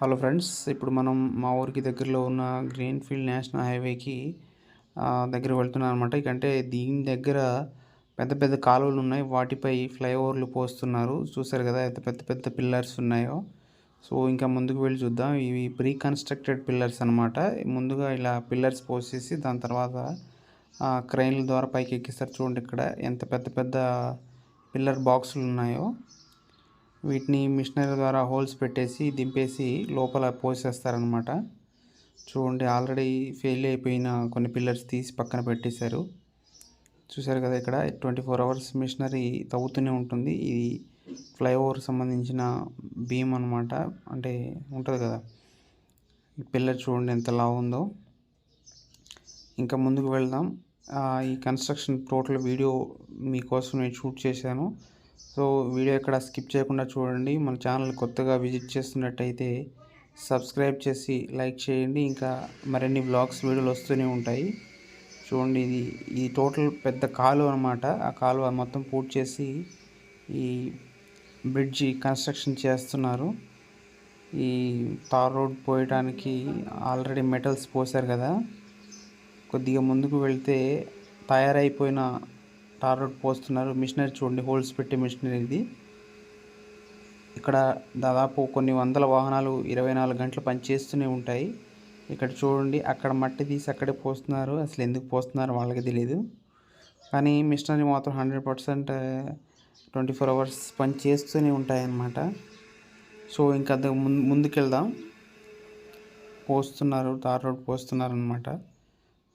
Hello friends, ఇప్పుడు మనం మా ఊరికి దగ్గరలో ఉన్న గ్రీన్ఫీల్డ్ నేషనల్ హైవేకి దగ్గర వెళ్తున్నాం అనమాట. ఇకంటే దీని దగ్గర పెద్ద పెద్ద కాలువలు ఉన్నాయి. వాటిపై ఫ్లైఓవర్లు పోస్తున్నారు. చూసారు కదా ఎంత పెద్ద పెద్ద పిల్లర్స్ ఉన్నాయో. సో ఇంకా ముందుకు వెళ్ళి చూద్దాం. ఇవి ప్రీ కన్స్ట్రక్టెడ్ పిల్లర్స్ అనమాట. ముందుగా ఇలా పిల్లర్స్ పోసేసి దాని తర్వాత క్రెయిన్ల ద్వారా పైకి ఎక్కిస్తారు. చూడండి ఇక్కడ ఎంత పెద్ద పెద్ద పిల్లర్ బాక్సులు ఉన్నాయో. వీటిని మిషనరీ ద్వారా హోల్స్ పెట్టేసి దింపేసి లోపల పోసేస్తారనమాట. చూడండి ఆల్రెడీ ఫెయిల్ అయిపోయిన కొన్ని పిల్లర్స్ తీసి పక్కన పెట్టేశారు. చూసారు కదా ఇక్కడ 24 అవర్స్ మిషనరీ తవ్వుతూనే ఉంటుంది. ఇది ఫ్లైఓవర్ సంబంధించిన బీమ్ అనమాట. అంటే ఉంటుంది కదా, ఈ పిల్లర్ చూడండి ఎంత లావు ఉందో. ఇంకా ముందుకు వెళ్దాం. ఈ కన్స్ట్రక్షన్ టోటల్ వీడియో మీకోసం నేను షూట్ చేశాను. సో వీడియో ఎక్కడ స్కిప్ చేయకుండా చూడండి. మన ఛానల్ కొత్తగా విజిట్ చేస్తున్నట్టయితే సబ్స్క్రైబ్ చేసి లైక్ చేయండి. ఇంకా మరిన్ని వ్లాగ్స్ వీడియోలు వస్తూనే ఉంటాయి. చూడండి ఇది టోటల్ పెద్ద కాలువ అనమాట. ఆ కాలువ మొత్తం పూర్తి చేసి ఈ బ్రిడ్జి కన్స్ట్రక్షన్ చేస్తున్నారు. ఈ తార్ రోడ్ పోయడానికి ఆల్రెడీ మెటల్స్ పోసారు కదా. కొద్దిగా ముందుకు వెళ్తే తయారైపోయిన తార్ రోడ్ పోస్తున్నారు. మిషనరీ చూడండి, హోల్స్ పెట్టి మిషనరీ ఇది. ఇక్కడ దాదాపు కొన్ని వందల వాహనాలు 24 గంటలు పనిచేస్తూనే ఉంటాయి. ఇక్కడ చూడండి, అక్కడ మట్టి తీసి అక్కడే పోస్తున్నారు. అసలు ఎందుకు పోస్తున్నారో వాళ్ళకి తెలియదు. కానీ మిషనరీ మాత్రం 100% 24 అవర్స్ పని చేస్తూనే ఉంటాయన్నమాట. సో ఇంకా ముందుకెళ్దాం. పోస్తున్నారు, తార్ రోడ్ పోస్తున్నారు అనమాట.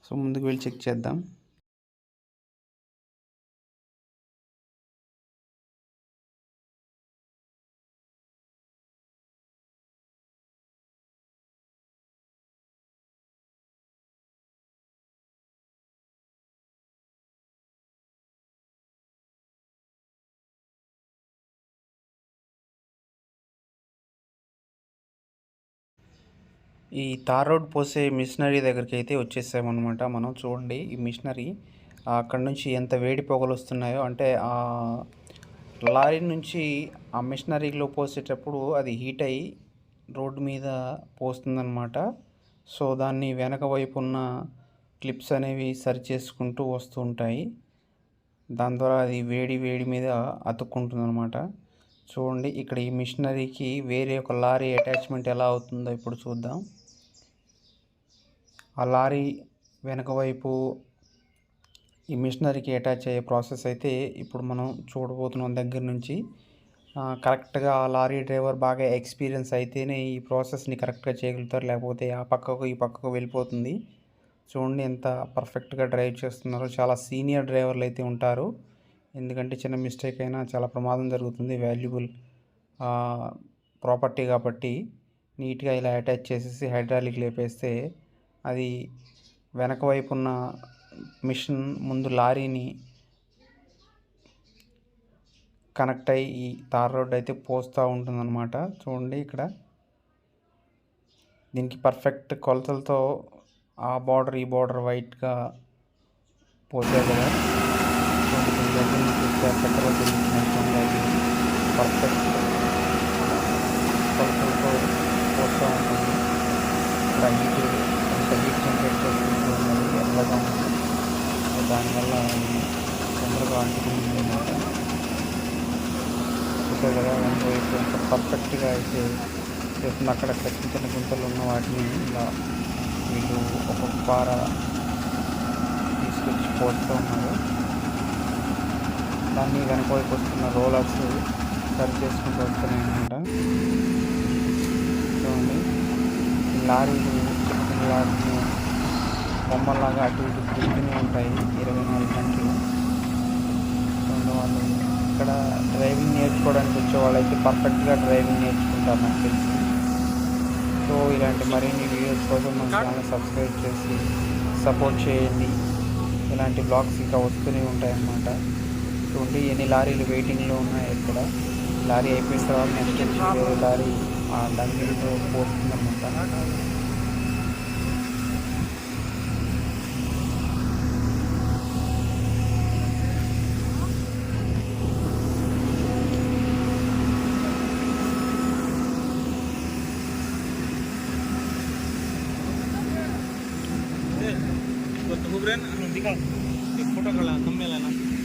సో ముందుకు వెళ్ళి చెక్ చేద్దాం. ఈ తార్ రోడ్ పోసే మిషనరీ దగ్గరికి అయితే వచ్చేసామన్నమాట మనం. చూడండి ఈ మిషనరీ అక్కడ నుంచి ఎంత వేడి పొగలు వస్తున్నాయో. అంటే ఆ లారీ నుంచి ఆ మిషనరీలో పోసేటప్పుడు అది హీట్ అయ్యి రోడ్డు మీద పోస్తుందన్నమాట. సో దాన్ని వెనక వైపు ఉన్న క్లిప్స్ అనేవి సరి చేసుకుంటూ వస్తూ ఉంటాయి. దాని ద్వారా అది వేడి మీద అతుక్కుంటుందన్నమాట. చూడండి ఇక్కడ ఈ మిషనరీకి వేరే ఒక లారీ అటాచ్మెంట్ ఎలా అవుతుందో ఇప్పుడు చూద్దాం. ఆ లారీ వెనక వైపు ఈ మిషనరీకి అటాచ్ అయ్యే ప్రాసెస్ అయితే ఇప్పుడు మనం చూడబోతున్నాం దగ్గర నుంచి. కరెక్ట్గా ఆ లారీ డ్రైవర్ బాగా ఎక్స్పీరియన్స్ అయితేనే ఈ ప్రాసెస్ని కరెక్ట్గా చేయగలుగుతారు. లేకపోతే ఆ పక్కకు ఈ పక్కకు వెళ్ళిపోతుంది. చూడండి ఎంత పర్ఫెక్ట్గా డ్రైవ్ చేస్తున్నారో. చాలా సీనియర్ డ్రైవర్లు అయితే ఉంటారు. ఎందుకంటే చిన్న మిస్టేక్ అయినా చాలా ప్రమాదం జరుగుతుంది. వాల్యుబుల్ ప్రాపర్టీ కాబట్టి నీట్గా ఇలా అటాచ్ చేసేసి హైడ్రాలిక్ లేపేస్తే అది వెనక వైపు ఉన్న మిషన్ ముందు లారీని కనెక్ట్ అయ్యి ఈ తార్ రోడ్ అయితే పోస్తూ ఉంటుందన్నమాట. చూడండి ఇక్కడ దీనికి పర్ఫెక్ట్ కొలతలతో ఆ బార్డర్ ఈ బార్డర్ వైట్గా పోసారు కదా. పర్ఫెక్ట్ కొలతలతో పోస్తూ ఉంటుంది. ఇక్కడ హీట్ జనరేట్ చేసుకుంటూ ఉన్నది ఎర్రగా ఉంది. దానివల్ల తొందరగా అంటుకుంటుంది అన్నమాట. చూసారు కదా వైపు ఎంత పర్ఫెక్ట్గా అయితే చేస్తుంది. అక్కడక్కడ చిన్న చిన్న గుంతలు ఉన్న వాటిని ఇలా వీళ్ళు ఒక్కొక్క పార తీసుకొచ్చి పోస్తూ ఉన్నారు. దాన్ని వెనక వైపు వస్తున్న రోలర్స్ సరి చేసుకుంటూ వస్తున్నాయి అన్నమాట. చూడండి లారీలు లారీలు బొమ్మలాగా అటు ఇటు తిరుగుతూనే ఉంటాయి 24 గంటలు. చూడండి వాళ్ళు ఇక్కడ డ్రైవింగ్ నేర్చుకోవడానికి వచ్చే వాళ్ళైతే పర్ఫెక్ట్గా డ్రైవింగ్ నేర్చుకుంటారు నాకు తెలిసి. సో ఇలాంటి మరిన్ని వీడియోస్ కోసం మన ఛానల్ సబ్స్క్రైబ్ చేసి సపోర్ట్ చేయండి. ఇలాంటి బ్లాగ్స్ ఇంకా వస్తూనే ఉంటాయన్నమాట. చూడండి ఎన్ని లారీలు వెయిటింగ్లో ఉన్నాయి. ఇక్కడ లారీ అయిపోయిన తర్వాత నెక్స్ట్ వేరే లారీ ఆ డంగితో పోతుందన్నమాట. दिखा फोटो कड़ा thumbnail है ना